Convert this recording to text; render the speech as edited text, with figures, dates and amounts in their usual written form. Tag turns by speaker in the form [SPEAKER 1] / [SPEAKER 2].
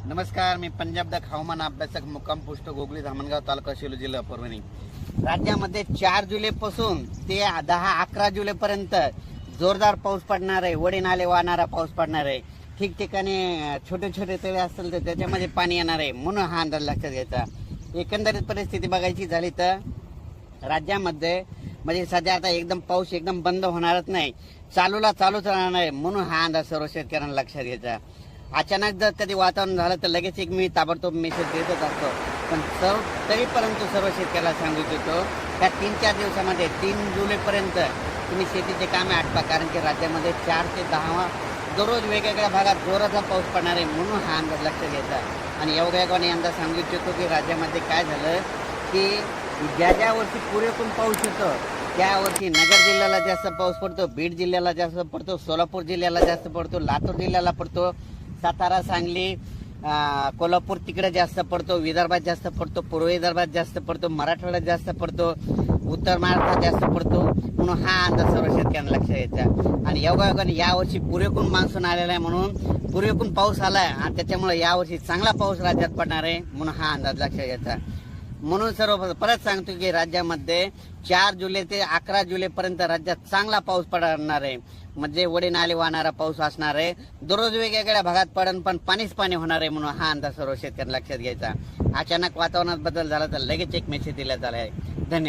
[SPEAKER 1] नमस्कार, मी पंजाब द हवामान अभ्यासक मुक्काम पोस्ट गोगली धामणगाव तालुका सेलू जिल्हा परभणी। राज्यामध्ये 4 जुलैपासून ते 10-11 जुलैपर्यंत जोरदार पाऊस पडणार आहे। वडे नाले वाहणारा पाऊस पडणार आहे। ठिकठिकाणी छोटे छोटे तळे असतील तर त्याच्यामध्ये पाणी येणार आहे, म्हणून हा अंदाज लक्षात घ्यायचा। एकंदरीत परिस्थिती बघायची झाली तर राज्यामध्ये म्हणजे सध्या आता एकदम पाऊस एकदम बंद होणारच नाही, चालूच राहणार आहे, म्हणून हा अंदाज सर्व शेतकऱ्यांना लक्षात घ्यायचा। अचानक जर कधी वातावरण झालं तर लगेच एक मी ताबडतोब मेसेज देतच असतो, पण तरी परंतु सर्व शेतकऱ्याला सांगू इच्छितो त्या 3-4 दिवसामध्ये 3 जुलैपर्यंत तुम्ही शेतीचे कामे आटपा, कारण की राज्यामध्ये 4 ते 10 दररोज वेगवेगळ्या भागात जोराचा पाऊस पडणार आहे, म्हणून हा अंदाज लक्षात घ्यायचा। आणि योगायोगाने यंदा सांगू इच्छितो की राज्यामध्ये काय झालं की ज्या वर्षी पुरेपूर पाऊस येतो त्या वर्षी नगर जिल्ह्याला जास्त पाऊस पडतो, बीड जिल्ह्याला जास्त पडतो, सोलापूर जिल्ह्याला जास्त पडतो, लातूर जिल्ह्याला पडतो, सातारा, सांगली, कोल्हापूर तिकडे जास्त पडतो, विदर्भात जास्त पडतो, पूर्व विदर्भात जास्त पडतो, मराठवाड्यात जास्त पडतो, उत्तर महाराष्ट्रात जास्त पडतो, म्हणून हा अंदाज सर्व शेतकऱ्यांना लक्षात घ्यायचा। आणि योगायोगाने यावर्षी पुरेपूर मान्सून आलेला आहे, म्हणून पुरेपूर पाऊस आलाय आणि त्याच्यामुळे यावर्षी चांगला पाऊस राज्यात पडणार आहे, म्हणून हा अंदाज लक्षात घ्यायचा। म्हणून सर्व परत सांगतो की राज्यामध्ये 4 जुलै ते 11 जुलैपर्यंत राज्यात चांगला पाऊस पडणार आहे, म्हणजे वडे नाले वाहणारा पाऊस असणार आहे। दररोज वेगवेगळ्या भागात पडन पण पाणीच पाणी होणार आहे, म्हणून हा अंदाज सर्व शेतकऱ्यांना लक्षात घ्यायचा। अचानक वातावरणात बदल झाला तर लगेच एक मेसेज दिला आहे। धन्यवाद।